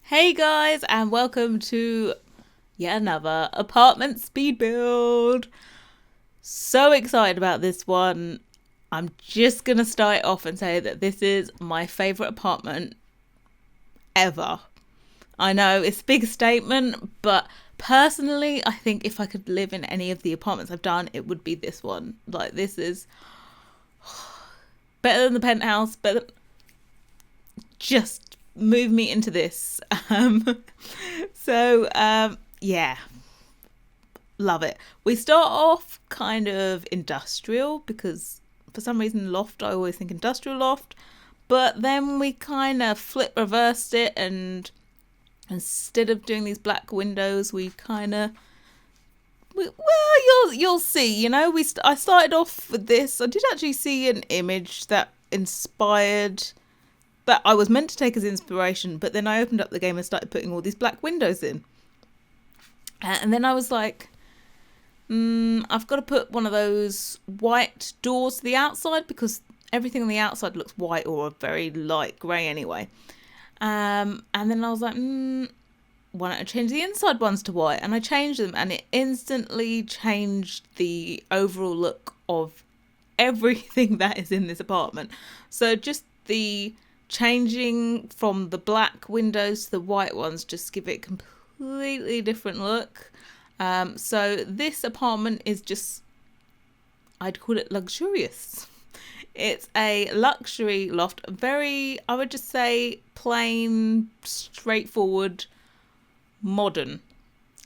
Hey guys, and welcome to yet another apartment speed build. So excited about this one. I'm just gonna start off and say that this is my favourite apartment ever. I know it's a big statement, but personally, I think if I could live in any of the apartments I've done, it would be this one. Like, this is better than the penthouse, but just move me into this. Yeah, love it. We start off kind of industrial because for some reason loft, I always think industrial loft, but then we kind of reversed it, and instead of doing these black windows, we kind of you'll see. I started off with this. I did actually see an image that inspired that I was meant to take as inspiration, but then I opened up the game and started putting all these black windows in. And then I was like, I've got to put one of those white doors to the outside because everything on the outside looks white or a very light grey anyway. And then I was like, why don't I change the inside ones to white? And I changed them, and it instantly changed the overall look of everything that is in this apartment. So just the changing from the black windows to the white ones just give it a completely different look. So this apartment is just, I'd call it luxurious. It's a luxury loft, very, I would just say, plain, straightforward, modern.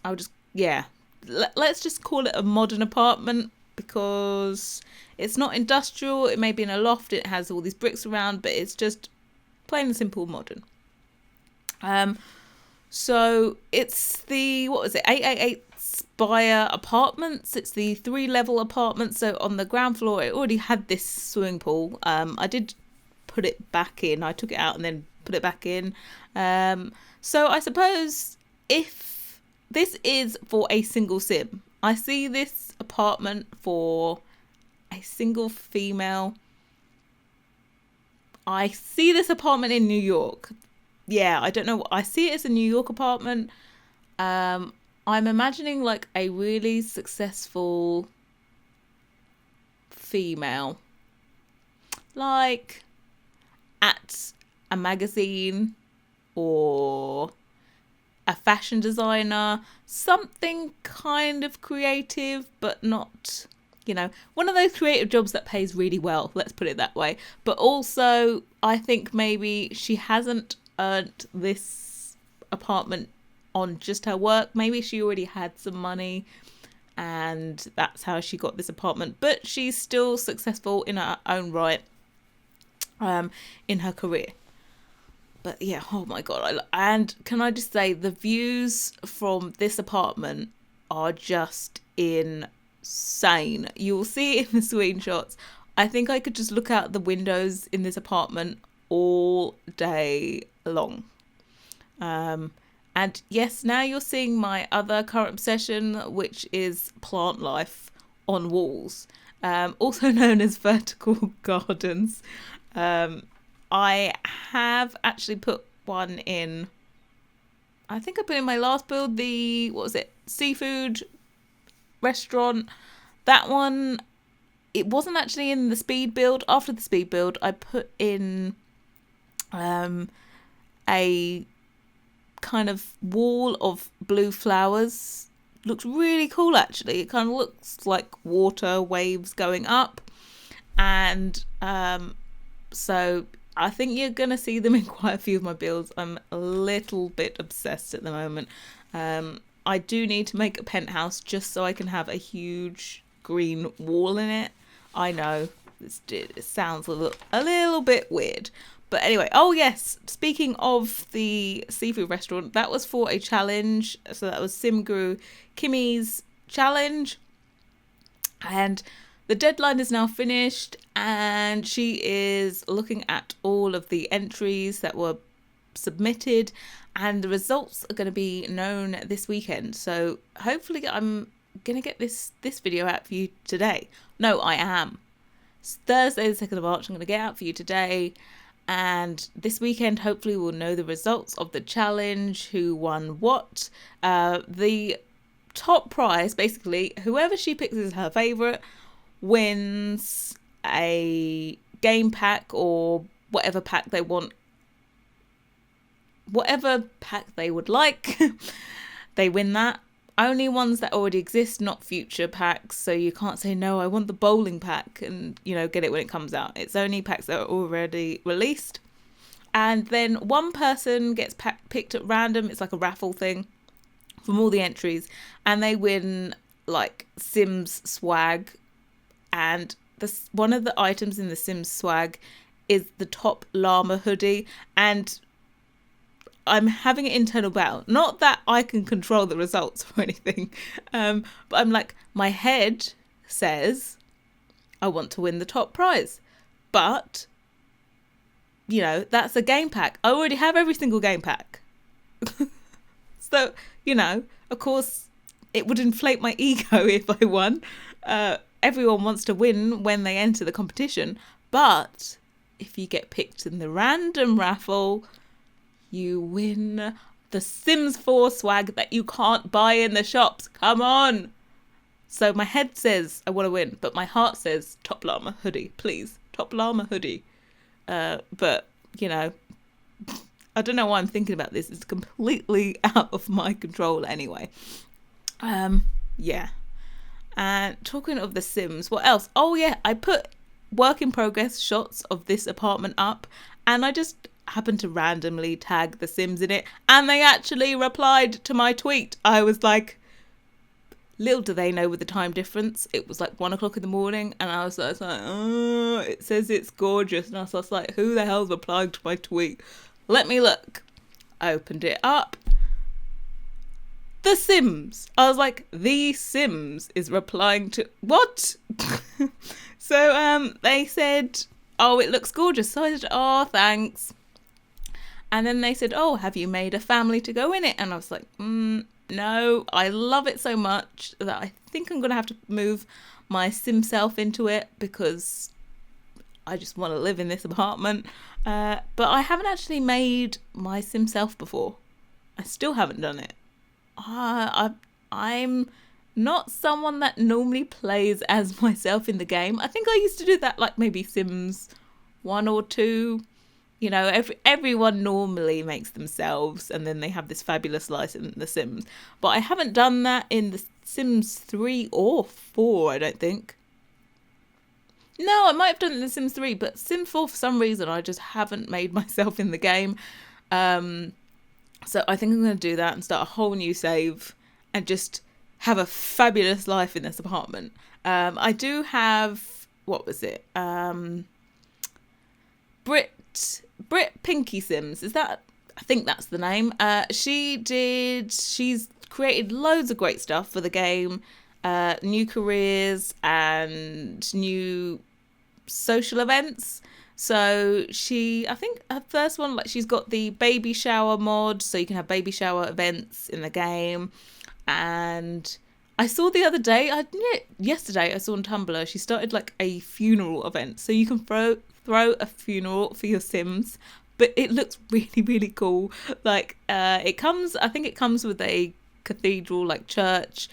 I would just, yeah, let's just call it a modern apartment because it's not industrial. It may be in a loft, it has all these bricks around, but it's just plain and simple modern. So it's the, 888 Spire Apartments. It's the 3-level apartment. So on the ground floor, it already had this swimming pool. I did put it back in. I took it out and then put it back in. So I suppose if this is for a single sim, I see this apartment for a single female. I see this apartment in New York. Yeah, I don't know. I see it as a New York apartment. I'm imagining like a really successful female, like at a magazine or a fashion designer, something kind of creative, but not, one of those creative jobs that pays really well, let's put it that way. But also, I think maybe she hasn't earned this apartment on just her work. Maybe she already had some money and that's how she got this apartment, but she's still successful in her own right, in her career. But yeah, oh my god, and can I just say the views from this apartment are just insane. You'll see it in the screenshots. I think I could just look out the windows in this apartment all day long. And yes, now you're seeing my other current obsession, which is plant life on walls, also known as vertical gardens. I have actually put one in, I think I put in my last build, the, seafood restaurant. That one, it wasn't actually in the speed build. After the speed build, I put in a kind of wall of blue flowers. Looks really cool, actually. It kind of looks like water waves going up. And so I think you're going to see them in quite a few of my builds. I'm a little bit obsessed at the moment. I do need to make a penthouse just so I can have a huge green wall in it. I know, it sounds a little bit weird. But anyway, oh yes, speaking of the seafood restaurant, that was for a challenge. So that was Simguru Kimmy's challenge. And the deadline is now finished, and she is looking at all of the entries that were submitted, and the results are going to be known this weekend. So hopefully I'm going to get this video out for you today. No, I am. It's Thursday the 2nd of March. I'm going to get out for you today. And this weekend, hopefully, we'll know the results of the challenge, who won what. The top prize, basically, whoever she picks as her favourite wins a game pack or whatever pack they want. Whatever pack they would like, they win that. Only ones that already exist, not future packs. So you can't say, no, I want the bowling pack and, get it when it comes out. It's only packs that are already released. And then one person gets picked at random. It's like a raffle thing from all the entries. And they win like Sims swag. And one of the items in the Sims swag is the top llama hoodie. And I'm having an internal battle. Not that I can control the results or anything. But I'm like, my head says I want to win the top prize. But, that's a game pack. I already have every single game pack. So, of course, it would inflate my ego if I won. Everyone wants to win when they enter the competition. But if you get picked in the random raffle, you win the Sims 4 swag that you can't buy in the shops. Come on. So my head says I want to win, but my heart says top llama hoodie, please. Top llama hoodie. But, I don't know why I'm thinking about this. It's completely out of my control anyway. Yeah. And talking of the Sims, what else? Oh, yeah, I put work in progress shots of this apartment up, and I just happened to randomly tag the Sims in it, and they actually replied to my tweet. I was like, little do they know with the time difference, it was like 1 o'clock in the morning, and I was like, oh, it says it's gorgeous, and I was like, who the hell's replying to my tweet? Let me look. I opened it up. The Sims. I was like, the Sims is replying to what? So they said, oh, it looks gorgeous. So I said, oh, thanks. And then they said, oh, have you made a family to go in it? And I was like, no, I love it so much that I think I'm going to have to move my Sim self into it because I just want to live in this apartment. But I haven't actually made my Sim self before. I still haven't done it. I'm not someone that normally plays as myself in the game. I think I used to do that like maybe Sims 1 or 2. Everyone normally makes themselves and then they have this fabulous life in The Sims. But I haven't done that in The Sims 3 or 4, I don't think. No, I might have done it in The Sims 3, but Sims 4, for some reason, I just haven't made myself in the game. So I think I'm going to do that and start a whole new save and just have a fabulous life in this apartment. I do have, what was it? Brit Pinky Sims, is that? I think that's the name. She's created loads of great stuff for the game, new careers and new social events. So I think her first one, like she's got the baby shower mod, so you can have baby shower events in the game. And I saw the other day, yesterday I saw on Tumblr, she started like a funeral event, so you can throw a funeral for your Sims, but it looks really, really cool. Like I think it comes with a cathedral, like church,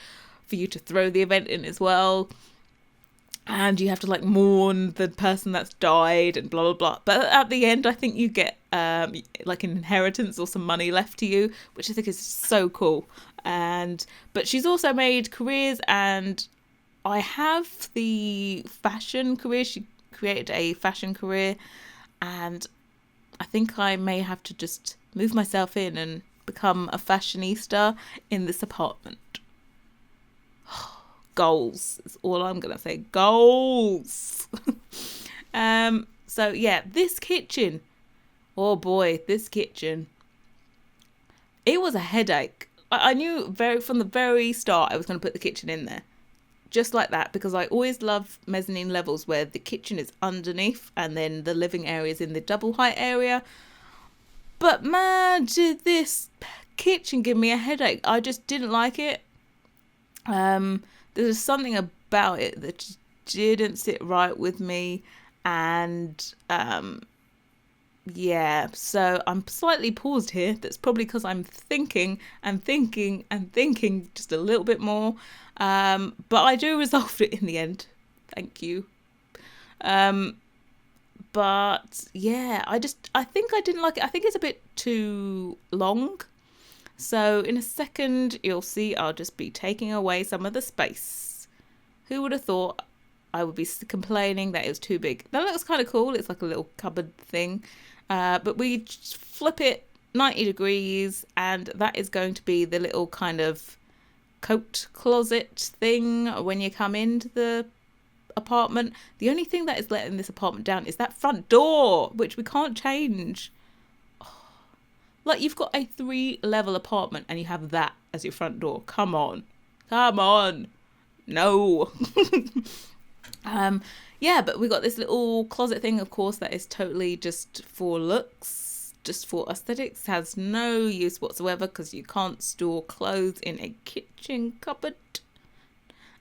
for you to throw the event in as well. And you have to like mourn the person that's died and blah, blah, blah. But at the end, I think you get like an inheritance or some money left to you, which I think is so cool. But she's also made careers, and I have the fashion career. She created a fashion career, and I think I may have to just move myself in and become a fashionista in this apartment. Goals is all I'm gonna say. Goals. So yeah, this kitchen, oh boy, this kitchen, it was a headache. I knew from the very start I was going to put the kitchen in there just like that, because I always love mezzanine levels where the kitchen is underneath and then the living area is in the double height area. But man, did this kitchen give me a headache. I just didn't like it. There's something about it that just didn't sit right with me, and Yeah, so I'm slightly paused here. That's probably because I'm thinking and thinking and thinking just a little bit more. But I do resolve it in the end. Thank you. Um, but yeah, I think I didn't like it. I think it's a bit too long. So in a second, you'll see I'll just be taking away some of the space. Who would have thought I would be complaining that it was too big? That looks kind of cool. It's like a little cupboard thing. But we just flip it 90 degrees, and that is going to be the little kind of coat closet thing when you come into the apartment. The only thing that is letting this apartment down is that front door, which we can't change. Like, you've got a 3-level apartment and you have that as your front door. Come on. Come on. No. Yeah, but we got this little closet thing, of course, that is totally just for looks, just for aesthetics. Has no use whatsoever because you can't store clothes in a kitchen cupboard.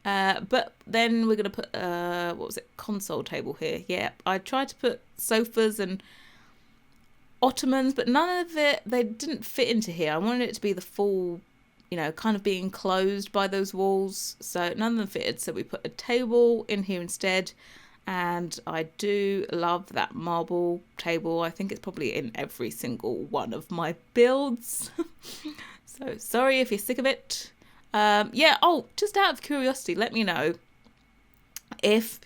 But then we're going to put, what was it, console table here. Yeah, I tried to put sofas and ottomans, but none of it, they didn't fit into here. I wanted it to be the full, kind of being enclosed by those walls. So none of them fitted. So we put a table in here instead. And I do love that marble table. I think it's probably in every single one of my builds. So sorry if you're sick of it. Yeah, just out of curiosity, let me know if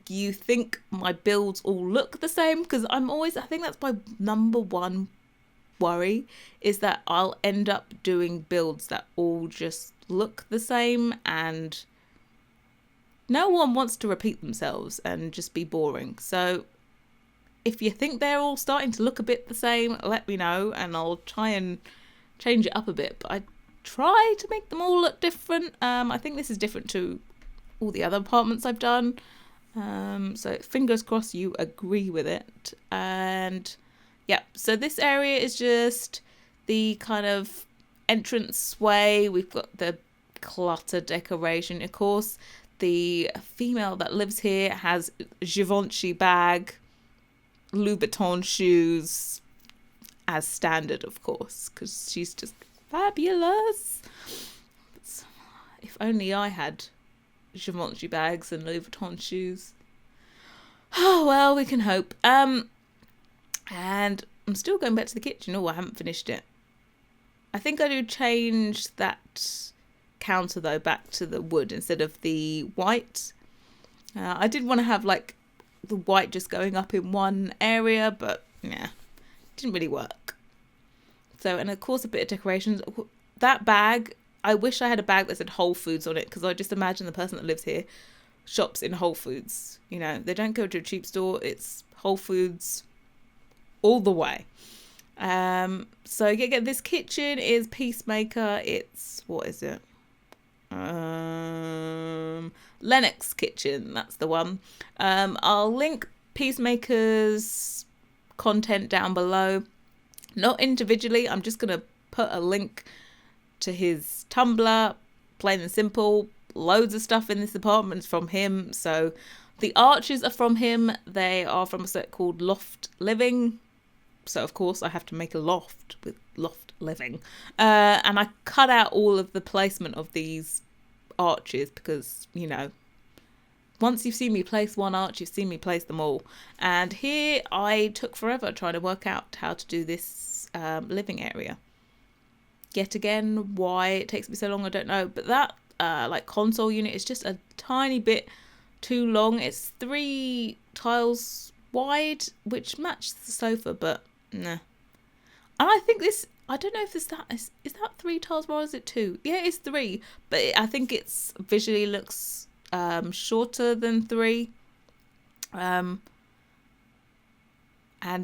you think my builds all look the same, because I think that's my number one worry, is that I'll end up doing builds that all just look the same, and no one wants to repeat themselves and just be boring. So if you think they're all starting to look a bit the same, let me know and I'll try and change it up a bit. But I try to make them all look different. I think this is different to all the other apartments I've done. So fingers crossed you agree with it. And yeah, so this area is just the kind of entrance way. We've got the clutter decoration. Of course, the female that lives here has Givenchy bag, Louboutin shoes, as standard, of course, because she's just fabulous. If only I had Givenchy bags and Louboutin shoes. Oh well, we can hope. And I'm still going back to the kitchen. Oh, I haven't finished it. I think I do change that counter though back to the wood instead of the white. I did want to have like the white just going up in one area, but yeah, didn't really work. So, and of course a bit of decorations. That bag, I wish I had a bag that said Whole Foods on it, because I just imagine the person that lives here shops in Whole Foods. They don't go to a cheap store. It's Whole Foods all the way. So yeah, this kitchen is Peacemaker. It's, what is it? Lennox Kitchen, that's the one. I'll link Peacemaker's content down below, not individually. I'm just gonna put a link to his Tumblr, plain and simple. Loads of stuff in this apartment is from him. So the arches are from him. They are from a set called Loft Living. So of course I have to make a loft with Loft Living. And I cut out all of the placement of these arches because, once you've seen me place one arch, you've seen me place them all. And here I took forever trying to work out how to do this living area. Yet again, why it takes me so long, I don't know. But that console unit is just a tiny bit too long. It's 3 tiles wide, which matches the sofa, but nah. And I think this, I don't know if is that 3 tiles wide or is it 2? Yeah, it's 3, but I think it's visually looks shorter than 3. And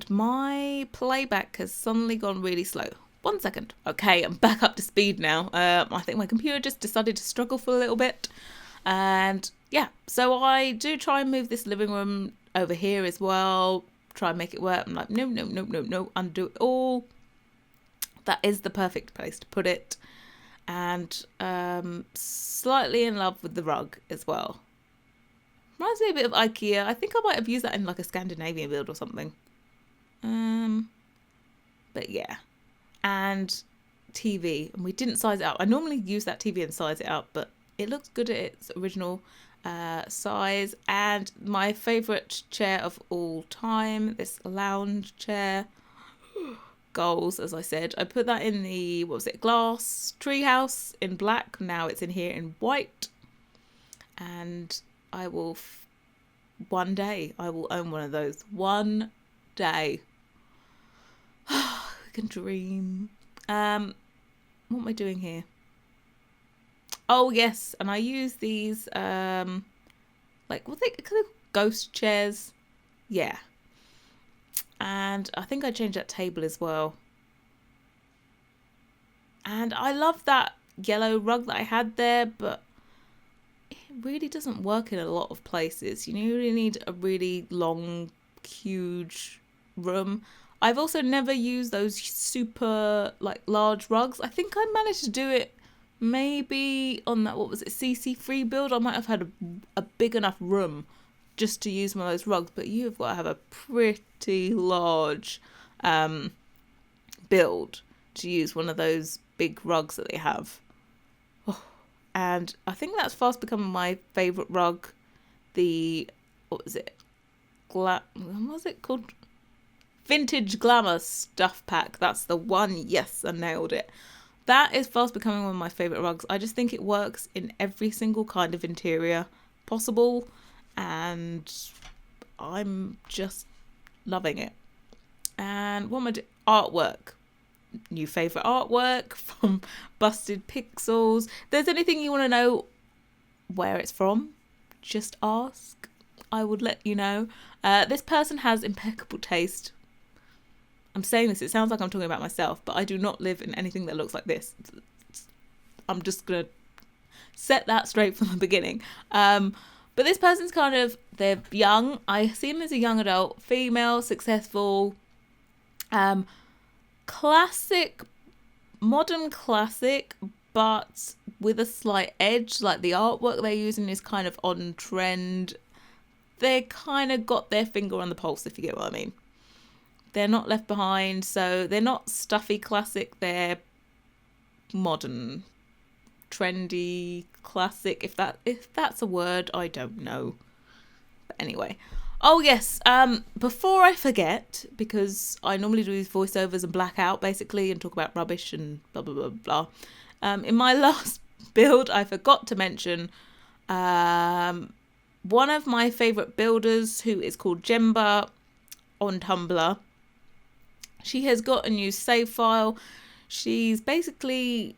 my playback has suddenly gone really slow. 1 second. Okay, I'm back up to speed now. I think my computer just decided to struggle for a little bit. And yeah, so I do try and move this living room over here as well. Try and make it work. I'm like, no, undo it all. That is the perfect place to put it. And slightly in love with the rug as well. Reminds me a bit of IKEA. I think I might have used that in like a Scandinavian build or something. But yeah, and TV, and we didn't size it up. I normally use that TV and size it up, but it looks good at its original size. And my favourite chair of all time, this lounge chair, goals, as I said. I put that in the, what was it, glass treehouse in black. Now it's in here in white. And I will, one day, I will own one of those. One day. I can dream. What am I doing here? Oh, yes. And I use these, like, what they ghost chairs. Yeah. And I think I changed that table as well. And I love that yellow rug that I had there, but it really doesn't work in a lot of places. You really need a really long, huge room. I've also never used those super, like, large rugs. I think I managed to do it maybe on that, what was it, CC3 build. I might have had a big enough room just to use one of those rugs, but you've got to have a pretty large build to use one of those big rugs that they have. Oh, and I think that's fast becoming my favourite rug. The, what was it? What was it called? Vintage Glamour Stuff Pack. That's the one. Yes, I nailed it. That is fast becoming one of my favourite rugs. I just think it works in every single kind of interior possible. And I'm just loving it. And what am I doing? Artwork. New favourite artwork from Busted Pixels. If there's anything you want to know where it's from, just ask. I would let you know. This person has impeccable taste. I'm saying this, it sounds like I'm talking about myself, but I do not live in anything that looks like this. I'm just going to set that straight from the beginning. But this person's kind of, they're young. I see them as a young adult, female, successful, classic, modern classic, but with a slight edge. Like the artwork they're using is kind of on trend. They kind of got their finger on the pulse, if you get what I mean. They're not left behind, so they're not stuffy classic. They're modern, trendy classic. If that's a word, I don't know. But anyway, oh yes. Before I forget, because I normally do these voiceovers and black out basically and talk about rubbish and blah blah blah blah. In my last build, I forgot to mention one of my favourite builders, who is called Jemba on Tumblr. She has got a new save file. She's basically,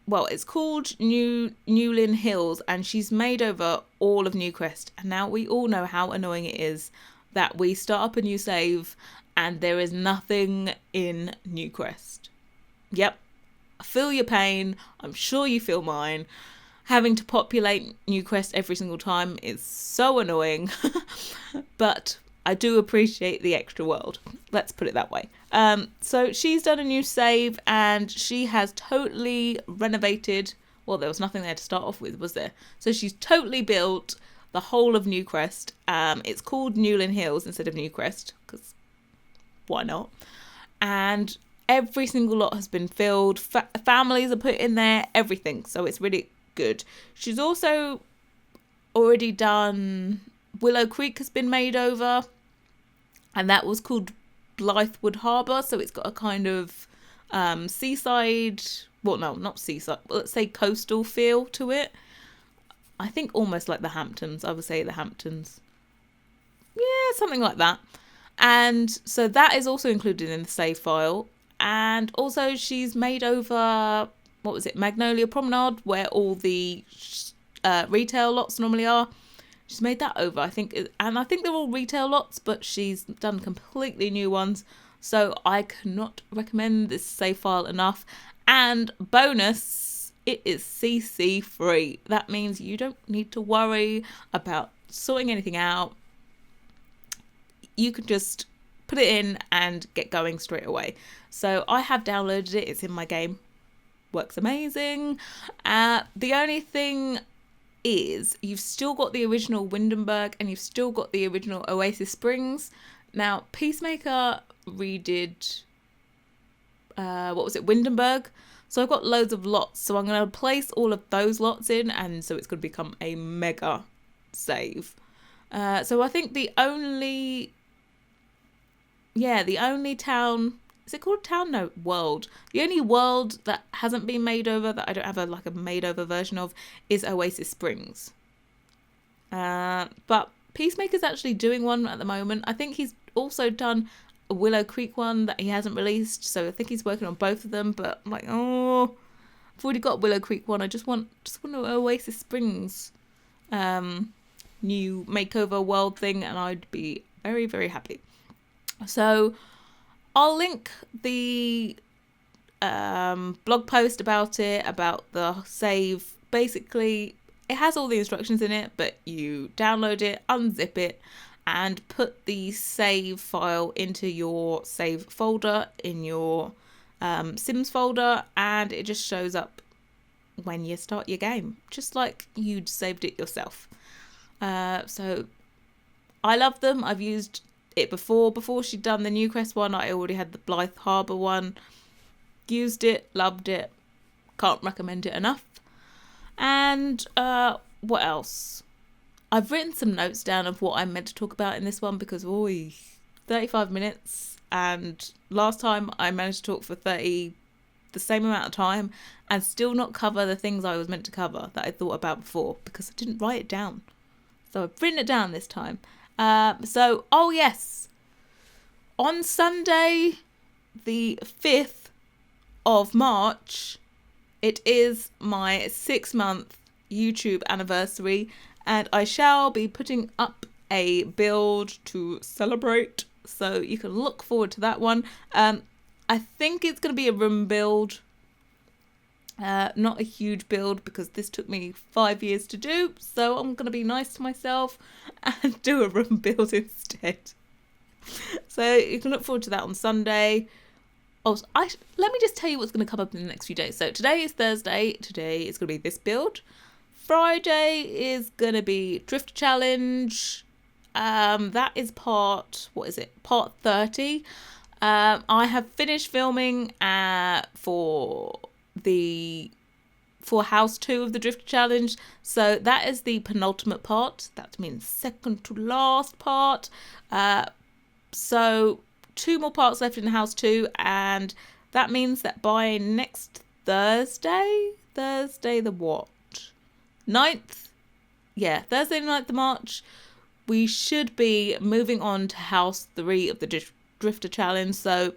well, it's called Newlyn Hills, and she's made over all of Newcrest. And now we all know how annoying it is that we start up a new save and there is nothing in Newcrest. Yep, I feel your pain. I'm sure you feel mine. Having to populate Newcrest every single time is so annoying. But I do appreciate the extra world. Let's put it that way. So she's done a new save and she has totally renovated. Well, there was nothing there to start off with, was there? So she's totally built the whole of Newcrest. It's called Newlyn Hills instead of Newcrest, because why not? And every single lot has been filled. Families are put in there, everything. So it's really good. She's also already done, Willow Creek has been made over, and that was called Blythewood Harbour. So it's got a kind of seaside, well, no, not seaside, let's say coastal feel to it. I think almost like the Hamptons. I would say the Hamptons. Yeah, something like that. And so that is also included in the save file. And also she's made over, what was it, Magnolia Promenade, where all the retail lots normally are. She's made that over, I think, and I think they're all retail lots, but she's done completely new ones. So I cannot recommend this save file enough. And bonus, it is CC free. That means you don't need to worry about sorting anything out. You can just put it in and get going straight away. So I have downloaded it. It's in my game. Works amazing. The only thing is you've still got the original Windenburg and you've still got the original Oasis Springs. Now, Peacemaker redid, what was it, Windenburg. So I've got loads of lots. So I'm going to place all of those lots in, and so it's going to become a mega save. So I think the only town, is it called town? No, world. The only world that hasn't been made over, that I don't have a made over version of, is Oasis Springs. But Peacemaker's actually doing one at the moment. I think he's also done a Willow Creek one that he hasn't released, so I think he's working on both of them. But I'm like, oh, I've already got Willow Creek one. I just want an Oasis Springs new makeover world thing, and I'd be very, very happy. So I'll link the blog post about the save. Basically, it has all the instructions in it, but you download it, unzip it, and put the save file into your save folder in your Sims folder, and it just shows up when you start your game, just like you'd saved it yourself. So I love them. I've used it before she'd done the Newcrest one. I already had the Blythe Harbour one, used it, loved it, can't recommend it enough. And what else? I've written some notes down of what I'm meant to talk about in this one, because 35 minutes, and last time I managed to talk for the same amount of time and still not cover the things I was meant to cover that I thought about before, because I didn't write it down. So I've written it down this time. Yes, on Sunday the 5th of March, it is my 6-month YouTube anniversary, and I shall be putting up a build to celebrate, so you can look forward to that one. I think it's going to be a room build, not a huge build, because this took me 5 years to do, so I'm going to be nice to myself and do a room build instead. So you can look forward to that on Sunday. Let me just tell you what's going to come up in the next few days. So today is Thursday. Today is going to be this build. Friday is going to be Drift Challenge. That is part 30. I have finished filming for House 2 of the Drift Challenge. So that is the penultimate part. That means second to last part. So 2 more parts left in House 2, and that means that by next Thursday the what? 9th? Yeah, Thursday the 9th of March, we should be moving on to House 3 of the Drifter Challenge. So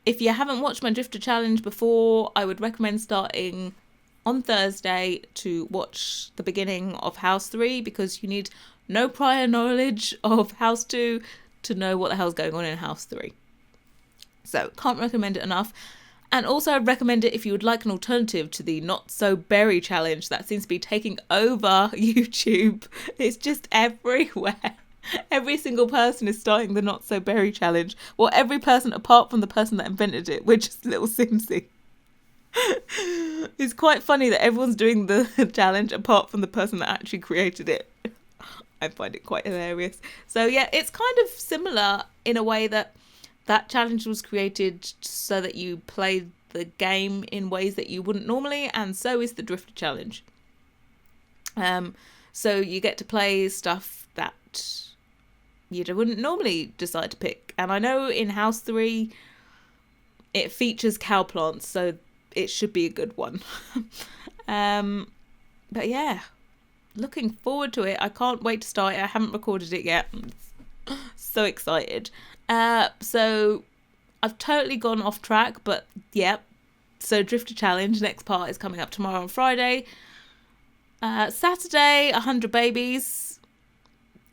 if you haven't watched my Drifter Challenge before, I would recommend starting on Thursday to watch the beginning of House 3, because you need no prior knowledge of House 2 to know what the hell's going on in House 3. So can't recommend it enough. And also I'd recommend it if you would like an alternative to the Not So Berry Challenge that seems to be taking over YouTube. It's just everywhere. Every single person is starting the Not So Berry Challenge. Well, every person apart from the person that invented it, which is little Simsy. It's quite funny that everyone's doing the challenge apart from the person that actually created it. I find it quite hilarious. So yeah, it's kind of similar in a way that challenge was created so that you play the game in ways that you wouldn't normally, and so is the Drifter Challenge. So you get to play stuff that you wouldn't normally decide to pick. And I know in House 3 it features cow plants, so it should be a good one. But yeah, looking forward to it. I can't wait to start it. I haven't recorded it yet. I'm so excited. So I've totally gone off track, but yep. So Drifter Challenge, next part is coming up tomorrow on Friday. Saturday, 100 babies.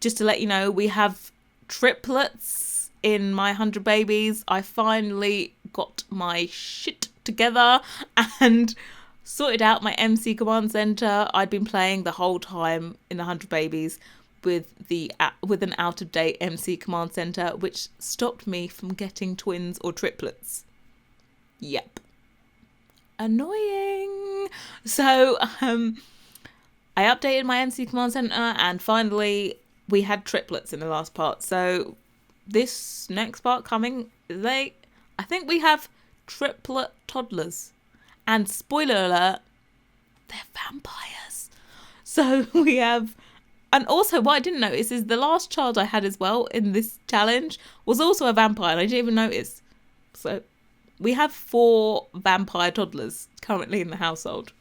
Just to let you know, we have triplets in my 100 babies. I finally got my shit together and sorted out my MC command center. I'd been playing the whole time in the 100 babies with an out-of-date MC command center, which stopped me from getting twins or triplets. Yep. Annoying. So I updated my MC command center, and finally we had triplets in the last part. So this next part coming, I think we have triplet toddlers. And spoiler alert, they're vampires. So we have, and also what I didn't notice is the last child I had as well in this challenge was also a vampire, and I didn't even notice. So we have 4 vampire toddlers currently in the household.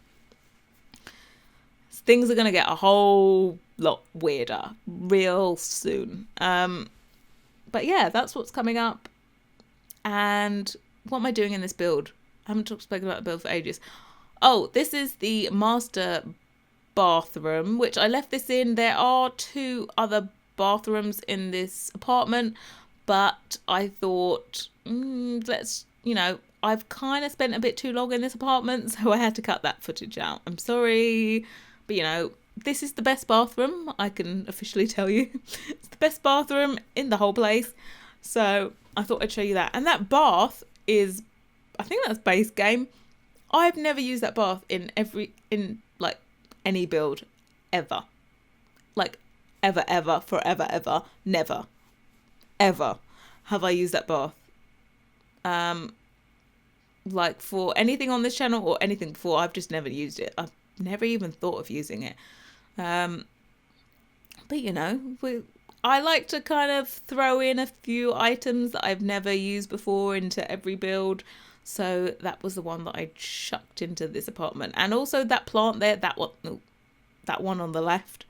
Things are going to get a whole lot weirder real soon. But yeah, that's what's coming up. And what am I doing in this build? I haven't spoken about the build for ages. Oh, this is the master bathroom, which I left this in. There are 2 other bathrooms in this apartment, but I thought, let's, I've kind of spent a bit too long in this apartment, so I had to cut that footage out. I'm sorry, but this is the best bathroom, I can officially tell you. It's the best bathroom in the whole place. So I thought I'd show you that. And that bath is, I think that's base game. I've never used that bath in any build ever. Ever, forever, ever, never, ever have I used that bath. For anything on this channel or anything before, I've just never used it. I've never even thought of using it. But I like to kind of throw in a few items that I've never used before into every build. So that was the one that I chucked into this apartment. And also that plant there, that one on the left.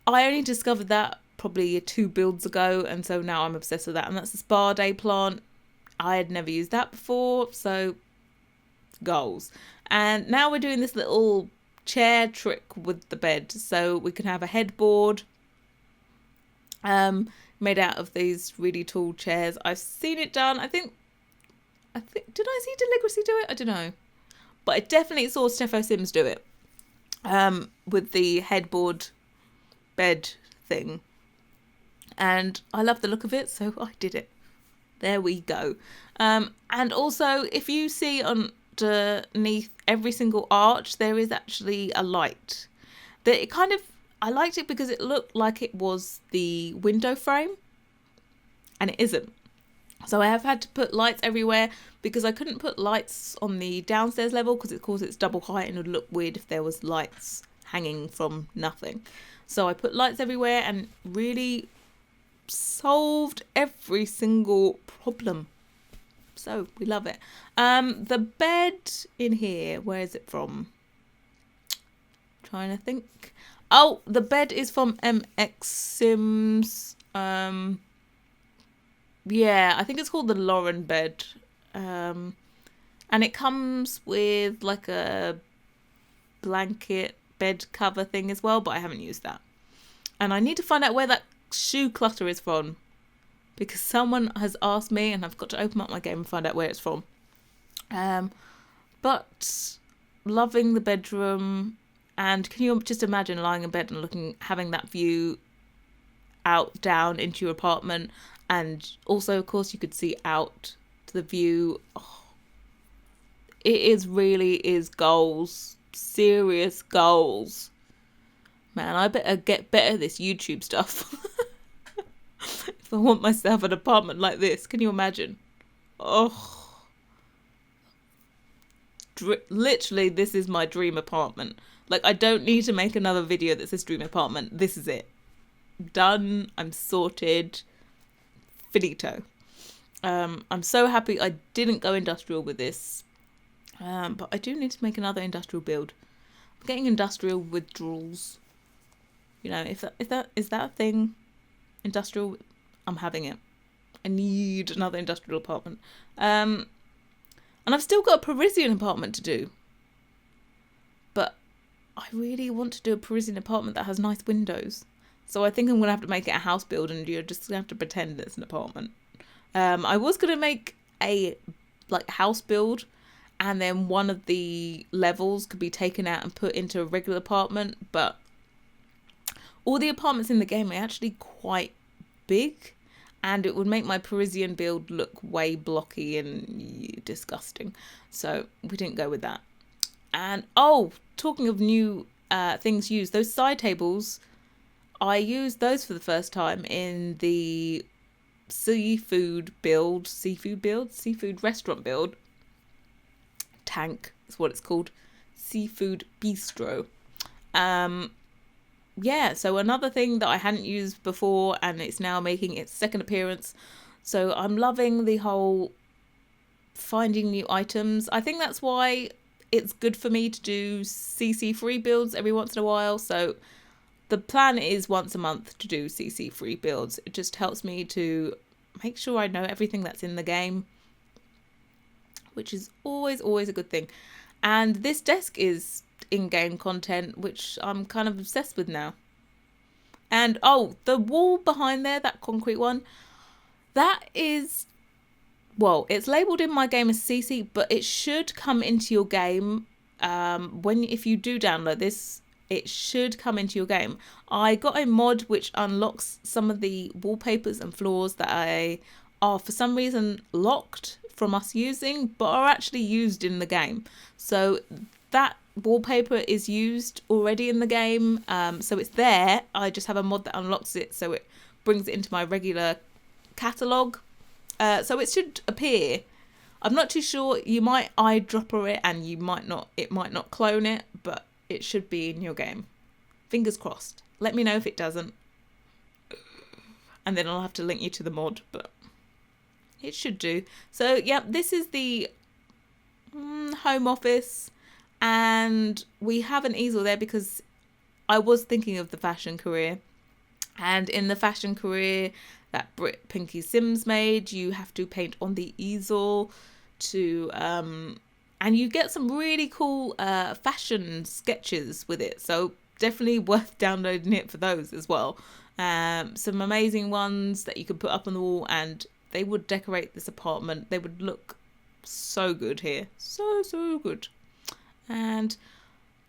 I only discovered that probably 2 builds ago, and so now I'm obsessed with that. And that's the spa day plant. I had never used that before, so goals. And now we're doing this little chair trick with the bed, so we can have a headboard made out of these really tall chairs. I've seen it done. I think did I see Deligracy do it? I don't know, but I definitely saw Steffo Sims do it with the headboard bed thing, and I love the look of it, so I did it. There we go. And also, if you see underneath every single arch, there is actually a light. I liked it because it looked like it was the window frame, and it isn't. So I have had to put lights everywhere because I couldn't put lights on the downstairs level because of course it's double height and it would look weird if there was lights hanging from nothing. So I put lights everywhere and really solved every single problem. So we love it. The bed in here, where is it from? Trying to think. Oh, the bed is from MX Sims. Yeah, I think it's called the Lauren bed. And it comes with like a blanket bed cover thing as well, but I haven't used that. And I need to find out where that shoe clutter is from, because someone has asked me and I've got to open up my game and find out where it's from. But loving the bedroom, and can you just imagine lying in bed and having that view out down into your apartment, and also of course you could see out to the view. It really is goals, serious goals. Man, I better get better at this YouTube stuff. If I want myself an apartment like this, can you imagine? Literally, this is my dream apartment. Like, I don't need to make another video that says dream apartment. This is it. Done. I'm sorted. Finito. I'm so happy I didn't go industrial with this. But I do need to make another industrial build. I'm getting industrial withdrawals. If that is that a thing, industrial, I'm having it. I need another industrial apartment. And I've still got a Parisian apartment to do. But I really want to do a Parisian apartment that has nice windows. So I think I'm going to have to make it a house build, and you're just going to have to pretend it's an apartment. I was going to make a house build, and then one of the levels could be taken out and put into a regular apartment, but all the apartments in the game are actually quite big, and it would make my Parisian build look way blocky and disgusting. So we didn't go with that. And talking of new things used, those side tables, I used those for the first time in the seafood restaurant build. Tank is what it's called. Seafood bistro. Yeah, so another thing that I hadn't used before, and it's now making its second appearance. So I'm loving the whole finding new items. I think that's why it's good for me to do CC free builds every once in a while. So the plan is once a month to do CC free builds. It just helps me to make sure I know everything that's in the game, which is always a good thing. And this desk is in-game content, which I'm kind of obsessed with now. And the wall behind there, that concrete one, that is, well, it's labelled in my game as CC, but it should come into your game if you do download this. It should come into your game. I got a mod which unlocks some of the wallpapers and floors that are for some reason locked from us using, but are actually used in the game. So that wallpaper is used already in the game, so it's there. I just have a mod that unlocks it, so it brings it into my regular catalogue. So it should appear. I'm not too sure. You might eyedropper it, and it might not clone it, but it should be in your game. Fingers crossed. Let me know if it doesn't, and then I'll have to link you to the mod, but it should do. So yeah, this is the home office, and we have an easel there because I was thinking of the fashion career, and in the fashion career that Brit Pinky Sims made, you have to paint on the easel to and you get some really cool fashion sketches with it, so definitely worth downloading it for those as well. Some amazing ones that you could put up on the wall, and they would decorate this apartment. They would look so good here, so good. And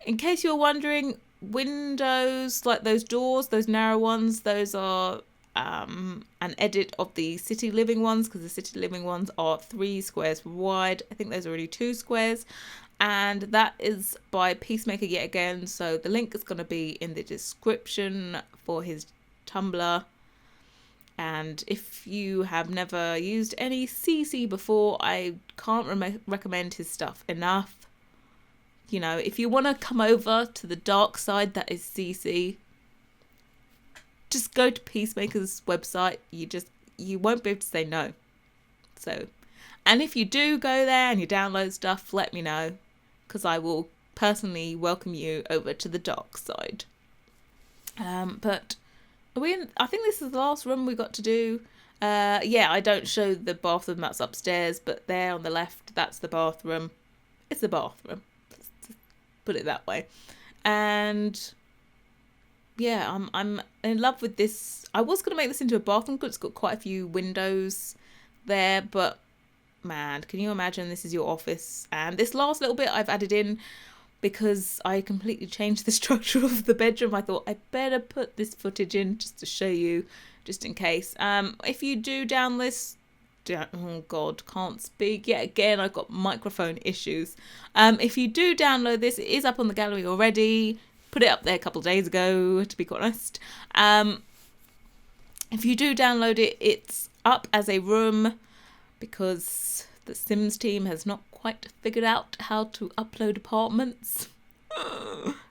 in case you're wondering, windows, like those doors, those narrow ones, those are an edit of the city living ones, because the city living ones are 3 squares wide. I think those are only 2 squares, and that is by Peacemaker yet again. So the link is going to be in the description for his Tumblr. And if you have never used any CC before, I can't recommend his stuff enough. You know, if you want to come over to the dark side that is CC, just go to Peacemaker's website. You won't be able to say no. So, and if you do go there and you download stuff, let me know, because I will personally welcome you over to the dark side. But I think this is the last room we got to do. Yeah, I don't show the bathroom that's upstairs, but there on the left, that's the bathroom. It's the bathroom. Put it that way. And yeah, I'm in love with this. I was going to make this into a bathroom because it's got quite a few windows there, but man, can you imagine this is your office? And this last little bit I've added in because I completely changed the structure of the bedroom. I thought I'd better put this footage in just to show you, just in case. If you do down this, oh god, can't speak yet again, I've got microphone issues. If you do download this, it is up on the gallery already. Put it up there a couple of days ago, to be quite honest. If you do download it, it's up as a room because the Sims team has not quite figured out how to upload apartments.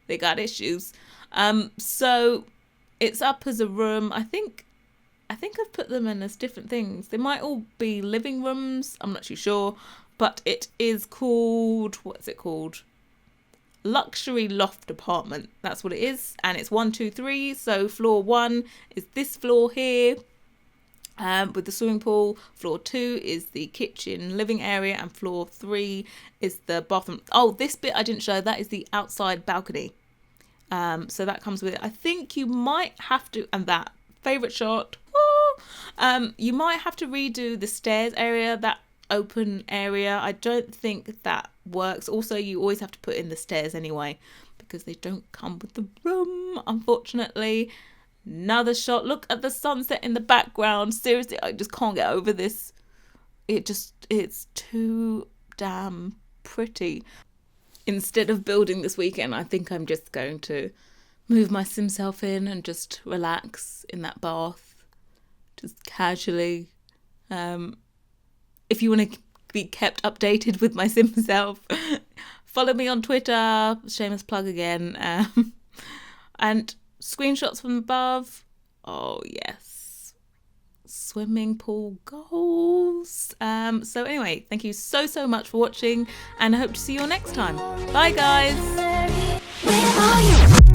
They got issues. So it's up as a room. I think I've put them in as different things. They might all be living rooms. I'm not too sure. But it is called, what's it called? Luxury Loft Apartment. That's what it is. And it's 1, 2, 3. So floor 1 is this floor here, with the swimming pool. Floor 2 is the kitchen living area, and floor 3 is the bathroom. Oh, this bit I didn't show. That is the outside balcony. So that comes with it. I think you might have to, and that favourite shot, you might have to redo the stairs area, that open area. I don't think that works. Also, you always have to put in the stairs anyway, because they don't come with the room, unfortunately. Another shot. Look at the sunset in the background. Seriously, I just can't get over this. It's too damn pretty. Instead of building this weekend, I think I'm just going to move my sim self in and just relax in that bath. Just casually If you want to be kept updated with my sim self, follow me on Twitter, shameless plug again, and screenshots from above. Oh yes, swimming pool goals. So anyway, thank you so much for watching, and I hope to see you all next time. Bye guys. Where are you?